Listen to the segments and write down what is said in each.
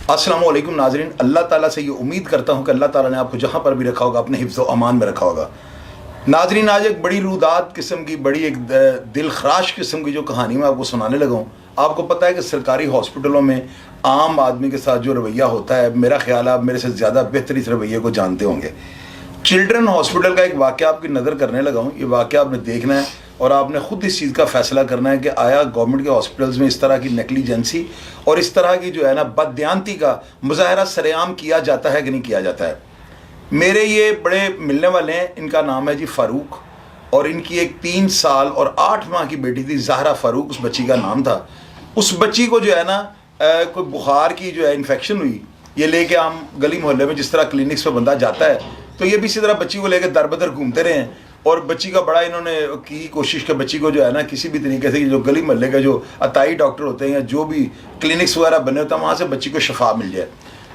अस्सलामु अलैकुम नाज़रीन, अल्लाह ताला से ये उम्मीद करता हूँ कि अल्लाह ताला ने आपको जहाँ पर भी रखा होगा अपने हिफ्ज़ व अमान में रखा होगा। नाज़रीन, आज एक बड़ी रूदात किस्म की, बड़ी एक दिल खराश किस्म की जो कहानी मैं आपको सुनाने लगा हूँ। आपको पता है कि सरकारी हॉस्पिटलों में आम आदमी के साथ जो रवैया होता है, मेरा ख्याल है आप मेरे से ज़्यादा बेहतर इस रवैये को जानते होंगे। चिल्ड्रन हॉस्पिटल का एक वाक़या आपकी नज़र करने लगा हूँ। ये वाक़या आपने देखना है और आपने ख़ुद इस चीज़ का फ़ैसला करना है कि आया गवर्नमेंट के हॉस्पिटल्स में इस तरह की नेग्लिजेंसी और इस तरह की जो है ना बददियानती का मुज़ाहरा सरेआम किया जाता है कि नहीं किया जाता है। मेरे ये बड़े मिलने वाले हैं, इनका नाम है जी फ़ारूक, और इनकी एक 3 साल और 8 माह की बेटी थी, ज़हरा फ़ारूक उस बच्ची का नाम था। उस बच्ची को जो है ना कोई बुखार की जो है इन्फेक्शन हुई। ये लेके हम गली मोहल्ले में जिस तरह क्लिनिक्स पे बंदा जाता है, तो ये भी इसी तरह बच्ची को लेकर दर बदर घूमते रहे हैं और बच्ची का बड़ा इन्होंने की कोशिश कि बच्ची को जो है ना किसी भी तरीके से जो गली मोहल्ले के जो अताई डॉक्टर होते हैं या जो भी क्लिनिक्स वगैरह बने होते हैं वहाँ से बच्ची को शफा मिल जाए।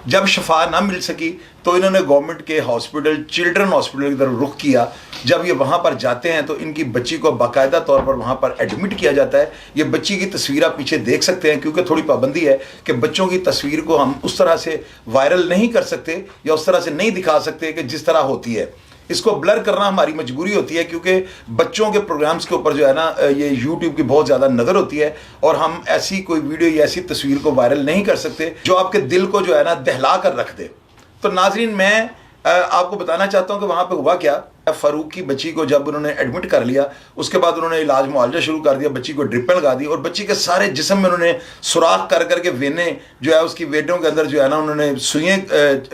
जब शफा ना मिल सकी तो इन्होंने गवर्नमेंट के हॉस्पिटल, चिल्ड्रन हॉस्पिटल की तरफ रुख किया। जब ये वहाँ पर जाते हैं तो इनकी बच्ची को बाकायदा तौर पर वहाँ पर एडमिट किया जाता है। ये बच्ची की तस्वीर आप पीछे देख सकते हैं, क्योंकि थोड़ी पाबंदी है कि बच्चों की तस्वीर को हम उस तरह से वायरल नहीं कर सकते या उस तरह से नहीं दिखा सकते कि जिस तरह होती है। इसको ब्लर करना हमारी मजबूरी होती है, क्योंकि बच्चों के प्रोग्राम्स के ऊपर जो है ना ये यूट्यूब की बहुत ज़्यादा नज़र होती है और हम ऐसी कोई वीडियो या ऐसी तस्वीर को वायरल नहीं कर सकते जो आपके दिल को जो है ना दहला कर रख दे। तो नाजरीन, मैं आपको बताना चाहता हूँ कि वहाँ पे हुआ क्या। फ़ारूक की बच्ची को जब उन्होंने एडमिट कर लिया, उसके बाद उन्होंने इलाज मुआवजा शुरू कर दिया, बच्ची को ड्रिपें लगा दी और बच्ची के सारे जिस्म में उन्होंने सुराख कर करके वेने जो है उसकी वेटों के अंदर जो है ना उन्होंने सुइयाँ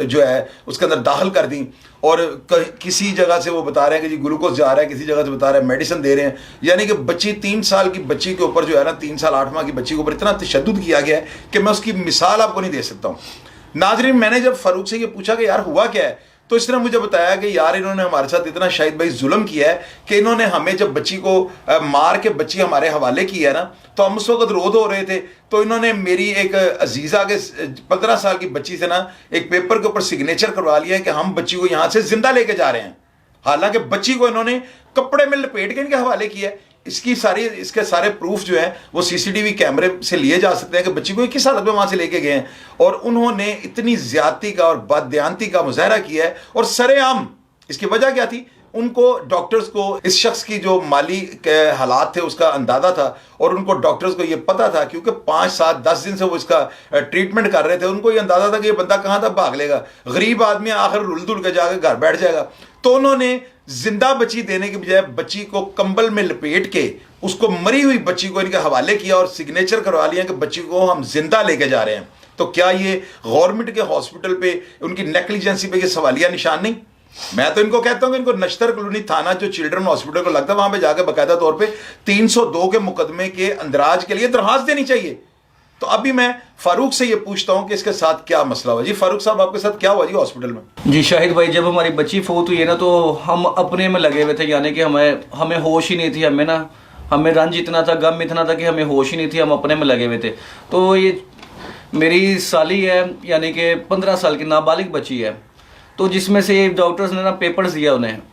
जो है उसके अंदर दाखिल कर दी। और किसी जगह से वो बता रहे हैं कि जी ग्लूकोज जा रहा है, किसी जगह से बता रहे हैं मेडिसिन दे रहे हैं। यानी कि बच्ची 3 साल की बच्ची के ऊपर जो है ना 3 साल 8 माह की बच्ची के ऊपर इतना तशद्दुद किया गया है कि मैं उसकी मिसाल आपको नहीं दे सकता हूँ। नाजरीन, मैंने जब फ़ारूक से ये पूछा कि यार हुआ क्या है, तो इसने मुझे बताया कि यार इन्होंने हमारे साथ इतना शाहिद भाई जुल्म किया है कि इन्होंने हमें जब बच्ची को मार के बच्ची हमारे हवाले की है ना, तो हम उस वक्त रोद हो रहे थे, तो इन्होंने मेरी एक अजीज़ा के 15 साल की बच्ची से ना एक पेपर के ऊपर सिग्नेचर करवा लिया है कि हम बच्ची को यहाँ से जिंदा लेके जा रहे हैं। हालांकि बच्ची को इन्होंने कपड़े में लपेट के इनके हवाले किया है। इसके सारे प्रूफ जो है वो सीसीटीवी कैमरे से लिए जा सकते हैं कि बच्ची को किस हालत में वहां से लेके गए हैं। और उन्होंने इतनी ज्यादती का और बददियानती का मुजाहरा किया है और सरेआम। इसकी वजह क्या थी? उनको डॉक्टर्स को इस शख्स की जो माली के हालात थे उसका अंदाजा था और उनको डॉक्टर्स को ये पता था, क्योंकि 5, 7, 10 दिन से वो इसका ट्रीटमेंट कर रहे थे। उनको ये अंदाजा था कि ये बंदा कहाँ तक भाग लेगा, गरीब आदमी आखिर रुल के जाकर घर बैठ जाएगा। तो उन्होंने जिंदा बच्ची देने के बजाय बच्ची को कंबल में लपेट के उसको मरी हुई बच्ची को इनके हवाले किया और सिग्नेचर करवा लिया कि बच्ची को हम जिंदा लेके जा रहे हैं। तो क्या ये गवर्नमेंट के हॉस्पिटल पे उनकी नेग्लिजेंसी पे ये सवालिया निशान नहीं? मैं तो इनको कहता हूं कि इनको नश्तर कॉलोनी थाना जो चिल्ड्रन हॉस्पिटल को लगता है वहां पे जाकर बाकायदा तौर पे 302 के मुकदमे के अंदराज के लिए दरखास्त देनी चाहिए। तो अभी मैं फारूक से ये पूछता हूं कि इसके साथ क्या मसला हुआ। जी फारूक साहब, आपके साथ क्या हुआ जी हॉस्पिटल में? जी शाहिद भाई, जब हमारी बच्ची फौत हुई है ना, तो हम अपने में लगे हुए थे, यानी कि हमें होश ही नहीं थी। हमें रंज इतना था, गम इतना था कि हमें होश ही नहीं थी, हम अपने में लगे हुए थे। तो ये मेरी साली है, यानी कि 15 साल की नाबालिग बच्ची है। तो जिसमें से डॉक्टर्स ने ना पेपर्स दिया,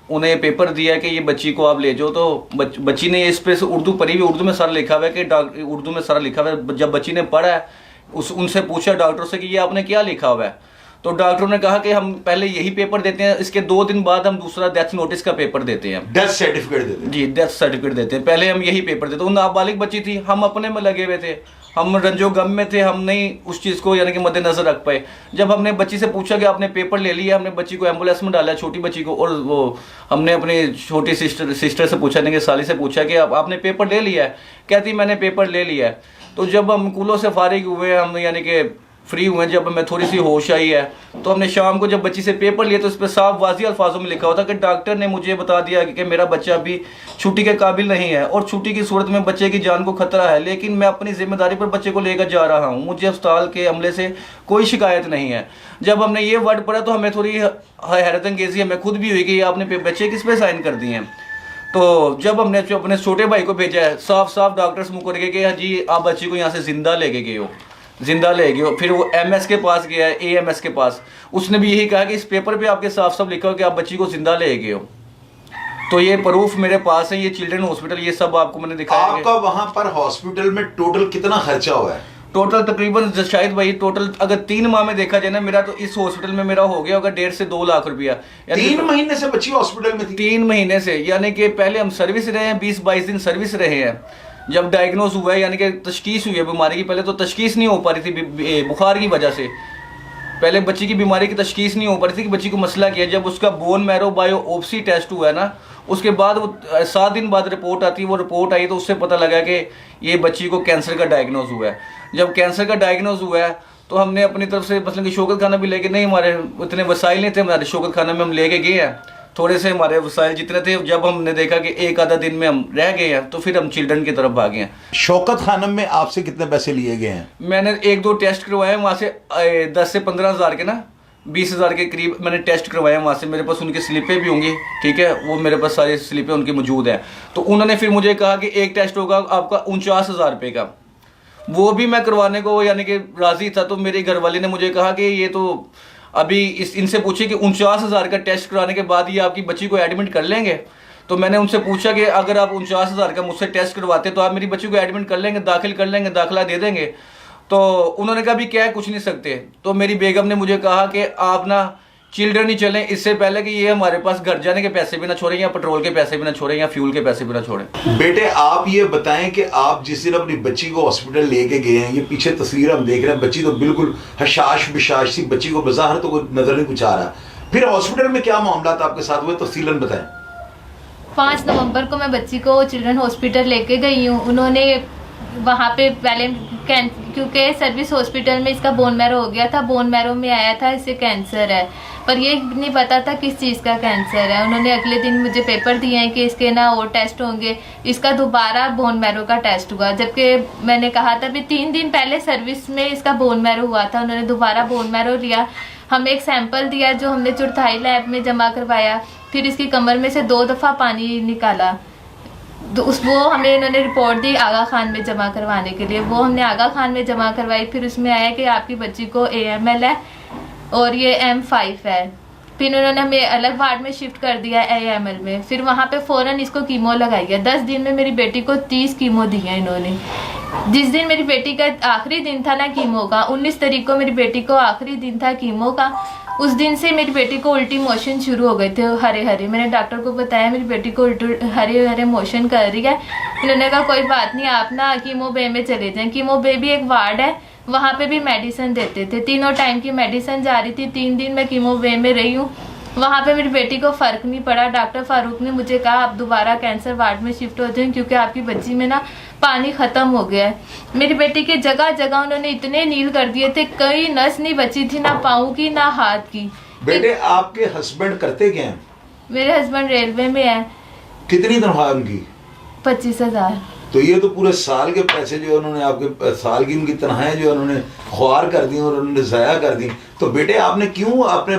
उन्हें पेपर दिया कि ये बच्ची को आप ले जाओ। तो बच्ची ने इस पे उर्दू पढ़ी हुई, उर्दू में सारा लिखा हुआ है कि उर्दू में सारा लिखा हुआ है। जब बच्ची ने पढ़ा है उनसे पूछा डॉक्टर से कि ये आपने क्या लिखा हुआ है, तो डॉक्टरों ने कहा कि हम पहले यही पेपर देते हैं, इसके 2 दिन बाद हम दूसरा डेथ नोटिस का पेपर देते हैं, डेथ सर्टिफिकेट देते हैं। जी, डेथ सर्टिफिकेट देते हैं। पहले हम यही पेपर देते हैं। नाबालिग बच्ची थी, हम अपने में लगे हुए थे, हम रंजो गम में थे, हम नहीं उस चीज़ को यानी कि मद्देनजर रख पाए। जब हमने बच्ची से पूछा कि आपने पेपर ले लिया, हमने बच्ची को एम्बुलेंस में डाला, छोटी बच्ची को, और वो हमने अपनी छोटी सिस्टर से पूछा, यानी कि साली से पूछा कि आपने पेपर ले लिया है? कहती मैंने पेपर ले लिया है। तो जब हम कूलों से फारिग हुए, हम यानी कि फ्री हुए, जब हमें थोड़ी सी होश आई है, तो हमने शाम को जब बच्ची से पेपर लिया तो उस पर साफ वाज़ी अल्फाजों में लिखा होता कि डॉक्टर ने मुझे बता दिया कि मेरा बच्चा अभी छुट्टी के काबिल नहीं है और छुट्टी की सूरत में बच्चे की जान को खतरा है, लेकिन मैं अपनी जिम्मेदारी पर बच्चे को लेकर जा रहा हूँ, मुझे अस्पताल के अमले से कोई शिकायत नहीं है। जब हमने ये वर्ड पढ़ा तो हमें थोड़ी हैरत अंगेजी हमें खुद भी हुई कि आपने बच्चे किस पे साइन कर दिए हैं। तो जब हमने अपने छोटे भाई को भेजा है, साफ साफ डॉक्टर्स मुकर गए कि जी आप बच्ची को यहाँ से जिंदा लेके गए हो, जिंदा ले गए हो। फिर वो एमएस के पास गया है, एएमएस के पास, उसने भी यही कहा कि इस पेपर पे आपके साफ साफ लिखा हो कि आप बच्ची को जिंदा ले गए हो। तो ये प्रूफ मेरे पास है, ये चिल्ड्रन हॉस्पिटल, ये सब आपको मैंने दिखाया। आपका वहां पर हॉस्पिटल में टोटल कितना खर्चा हुआ है? टोटल तकरीबन शायद भाई टोटल अगर 3 माह में देखा जाए ना, मेरा तो इस हॉस्पिटल में मेरा हो गया होगा 1.5 से 2 लाख रुपया। 3 महीने से बच्ची हॉस्पिटल में थी? 3 महीने से, यानी कि पहले हम सर्विस रहे हैं, 20-22 दिन सर्विस रहे हैं। जब डायग्नोज हुआ है, यानी कि तशखीस हुई है बीमारी की, पहले तो तशखीस नहीं हो पा रही थी बुखार की वजह से। पहले बच्ची की बीमारी की तशखीस नहीं हो पा रही थी कि बच्ची को मसला क्या है। जब उसका बोन मैरो बायोप्सी टेस्ट हुआ है ना, उसके बाद वो 7 दिन बाद रिपोर्ट आती है। वो रिपोर्ट आई तो उससे पता लगा कि ये बच्ची को कैंसर का डायग्नोज हुआ है। जब कैंसर का डायग्नोज हुआ है तो हमने अपनी तरफ से मतलब कि शौकत खाना भी लेके, नहीं हमारे इतने वसाइल नहीं थे, हमारे शौकत खाना में हम लेके गए हैं थोड़े से हमारे वसाइल जितने थे। जब हमने देखा कि एक आधा दिन में हम रह गए हैं तो फिर हम चिल्ड्रन की तरफ भागे हैं। शौकत खानम में आपसे कितने पैसे लिए गए हैं? मैंने 1-2 टेस्ट करवाए वहाँ से 10 से 15 हज़ार के ना 20 हज़ार के करीब मैंने टेस्ट करवाया वहाँ से। मेरे पास उनकी स्लिपें भी होंगी, ठीक है, वो मेरे पास सारी स्लिपें उनकी मौजूद हैं। तो उन्होंने फिर मुझे कहा कि एक टेस्ट होगा आपका 49,000 रुपये का। वो भी मैं करवाने को यानी कि राज़ी था। तो मेरे घर वाले ने मुझे कहा कि ये तो अभी इनसे पूछे कि 49,000 का टेस्ट कराने के बाद ये आपकी बच्ची को एडमिट कर लेंगे। तो मैंने उनसे पूछा कि अगर आप 49,000 का मुझसे टेस्ट करवाते तो आप मेरी बच्ची को एडमिट कर लेंगे, दाखिल कर लेंगे, दाखिला दे देंगे? तो उन्होंने कहा भी क्या है, कुछ नहीं सकते। तो मेरी बेगम ने मुझे कहा कि आप ना चिल्ड्रन ही चलें, इससे पहले कि ये हमारे पास घर जाने के पैसे भी ना छोड़ें, या पेट्रोल के पैसे भी ना छोड़ें, या फ्यूल के पैसे भी ना छोड़ें। बेटे आप ये बताएं कि आप जिस दिन अपनी बच्ची को हॉस्पिटल लेके गए हैं, ये पीछे तस्वीर हम देख रहे हैं, बच्ची तो बिल्कुल हशाश बिशाश सी, बच्ची को बाजार तो कोई नजर नहीं कुछ आ रहा। फिर हॉस्पिटल में क्या मामला आपके साथ हुए, तफसीलन बताएं। 5 नवंबर को मैं बच्ची को चिल्ड्रन हॉस्पिटल लेके गई हूँ। उन्होंने वहाँ पे पहले क्योंकि सर्विस हॉस्पिटल में इसका बोन मैरो हो गया था, बोन मैरो में आया था इसे कैंसर है, पर ये नहीं पता था किस चीज़ का कैंसर है। उन्होंने अगले दिन मुझे पेपर दिए हैं कि इसके ना और टेस्ट होंगे। इसका दोबारा बोन मैरो का टेस्ट हुआ, जबकि मैंने कहा था भी 3 दिन पहले सर्विस में इसका बोन मैरो हुआ था। उन्होंने दोबारा बोन मैरो लिया, हमें एक सैंपल दिया जो हमने चौथाई लैब में जमा करवाया। फिर इसकी कमर में से 2 दफ़ा पानी निकाला, तो वो हमें इन्होंने रिपोर्ट दी आगा खान में जमा करवाने के लिए। वो हमने आगा खान में जमा करवाई। फिर उसमें आया कि आपकी बच्ची को AML है और ये M5 है। फिर उन्होंने हमें अलग वार्ड में शिफ्ट कर दिया AML में। फिर वहाँ पे फ़ौरन इसको कीमो लगाई है। 10 दिन में मेरी बेटी को 30 कीमो दी है इन्होंने। जिस दिन मेरी बेटी का आखिरी दिन था ना कीमो का, 19 तारीख को मेरी बेटी को आखिरी दिन था कीमो का। उस दिन से मेरी बेटी को उल्टी मोशन शुरू हो गए थे, हरे हरे। मैंने डॉक्टर को बताया मेरी बेटी को उल्टी हरे हरे मोशन कर रही है। उन्होंने कहा कोई बात नहीं, आप ना कीमो बे में चले जाएं। कीमो बे भी एक वार्ड है, वहाँ पे भी मेडिसिन देते थे। 3 टाइम की मेडिसिन जा रही थी। 3 दिन मैं कीमो बे में रही हूँ, वहाँ पे मेरी बेटी को फ़र्क नहीं पड़ा। डॉक्टर फारूक ने मुझे कहा आप दोबारा कैंसर वार्ड में शिफ्ट हो जाएं क्योंकि आपकी बच्ची में ना पानी ख़त्म हो गया है। मेरी बेटी के जगह जगह उन्होंने इतने नील कर दिए थे, कई नस नहीं बची थी, ना पाँव की ना हाथ की। बेटे आपके हस्बैंड करते क्या हैं? मेरे हस्बैंड रेलवे में है। कितनी तनख्वाह उनकी? 25,000। तो ये तो पूरे साल के पैसे जो उन्होंने आपके साल की उनकी तनख्वाहें जो उन्होंने ख्वार कर दी और उन्होंने ज़ाया कर दी। तो बेटे आपने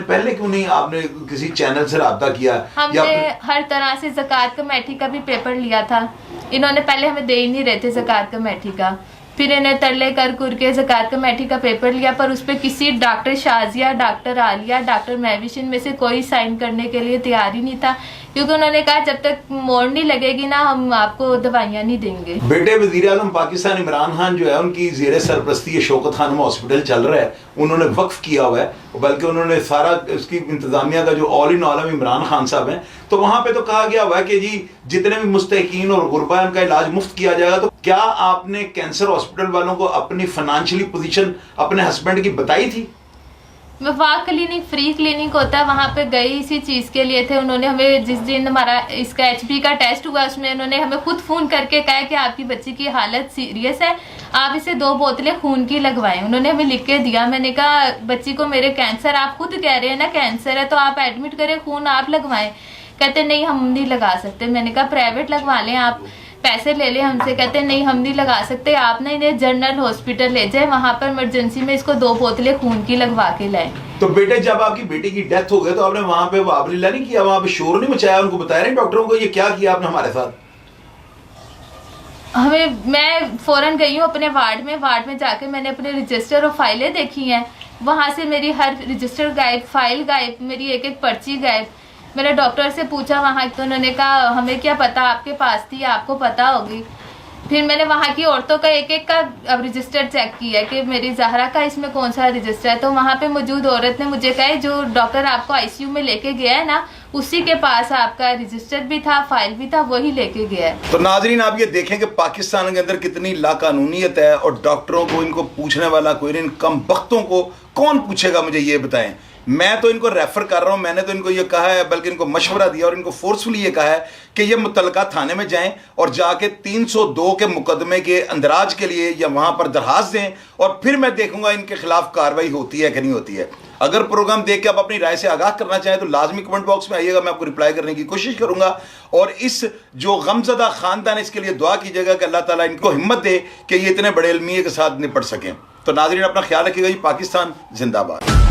पहले क्यों नहीं आपने किसी चैनल से रब्ता किया? हमने हर तरह से ज़कात कमेटी का भी पेपर लिया था। इन्होंने पहले हमें दे ही नहीं रहे थे ज़कात कमेटी का। फिर इन्हें तरले कर के ज़कात कमेटी का पेपर लिया, पर उस पर किसी doctor Shazia, doctor Aliya, doctor महविशन में से कोई साइन करने के लिए तैयार ही नहीं था, क्योंकि उन्होंने कहा जब तक मोड़ नहीं लगेगी ना हम आपको दवाइयाँ नहीं देंगे। बेटे वज़ीर आज़म पाकिस्तान इमरान खान जो है उनकी ज़ेरे सरपरस्ती शौकत खानम हॉस्पिटल चल रहा है, उन्होंने वक्फ किया हुआ है, बल्कि उन्होंने सारा उसकी इंतज़ामिया का जो all in all Imran Khan साहब हैं। तो वहाँ पे तो कहा गया हुआ है कि जी जितने भी मुस्तहिकीन और गुरबा है उनका इलाज मुफ्त किया जाएगा। तो क्या आपने कैंसर हॉस्पिटल वालों को अपनी फाइनेंशियली पोजीशन अपने हस्बैंड की बताई थी? वफाक क्लिनिक फ्री क्लिनिक होता है, वहाँ पे गई इसी चीज़ के लिए थे। उन्होंने हमें जिस दिन हमारा इसका HP का टेस्ट हुआ उसमें उन्होंने हमें खुद फ़ोन करके कहा कि आपकी बच्ची की हालत सीरियस है, आप इसे 2 बोतलें खून की लगवाएं। उन्होंने हमें लिख के दिया। मैंने कहा बच्ची को मेरे कैंसर, आप खुद कह रहे हैं ना कैंसर है, तो आप एडमिट करें, खून आप लगवाएं। कहते नहीं हम नहीं लगा सकते। मैंने कहा प्राइवेट लगवा लें, आप पैसे ले लें हमसे। कहते नहीं हम नहीं लगा सकते, आप ना इन्हें जनरल हॉस्पिटल ले जाए, वहाँ पर इमरजेंसी में इसको 2 बोतलें खून की लगवा के लाए। तो बेटे जब आपकी बेटी की डेथ हो गई तो आपने वहाँ पे वाबलीला नहीं किया, वहाँ पे शोर नहीं मचाया, उनको बताया नहीं डॉक्टरों को ये क्या किया आपने हमारे साथ? मैं फौरन गई हूँ अपने वार्ड में जाके मैंने अपने रजिस्टर और फाइलें देखी हैं। वहाँ से मेरी हर रजिस्टर गायब, फाइल गायब, मेरी एक पर्ची गायब। मैंने डॉक्टर से पूछा वहाँ, तो उन्होंने कहा हमें क्या पता, आपके पास थी, आपको पता होगी। फिर मैंने वहाँ की औरतों का एक एक का अब रजिस्टर चेक किया कि मेरी ज़हरा का इसमें कौन सा रजिस्टर है, तो वहाँ पे मौजूद औरत ने मुझे कहा जो डॉक्टर आपको आईसीयू में लेके गया है ना, उसी के पास आपका रजिस्टर भी था, फाइल भी था, वही लेके गया है। तो नाजरीन आप ये देखें कि पाकिस्तान के अंदर कितनी लाकानूनियत है, और डॉक्टरों को इनको पूछने वाला कोई नहीं, इन कम वक्तों को कौन पूछेगा, मुझे ये बताएं। मैं तो इनको रेफर कर रहा हूं, मैंने तो इनको ये कहा है, बल्कि इनको मशवरा दिया और इनको फोर्सफुली ये कहा है कि ये मुतलका थाने में जाएं और जाके 302 के मुकदमे के अंदराज के लिए या वहां पर दरखास्त दें, और फिर मैं देखूंगा इनके खिलाफ कार्रवाई होती है कि नहीं होती है। अगर प्रोग्राम देख के आप अपनी राय से आगाह करना चाहें तो लाजमी कमेंट बॉक्स में आइएगा, मैं आपको रिप्लाई करने की कोशिश करूंगा। और इस जो गमज़दा खानदान है इसके लिए दुआ कीजिएगा कि अल्लाह ताला इनको हिम्मत दे कि ये इतने बड़े अलमिये के साथ निपट सकें। तो नाज़रीन अपना ख्याल रखिएगा जी। पाकिस्तान जिंदाबाद।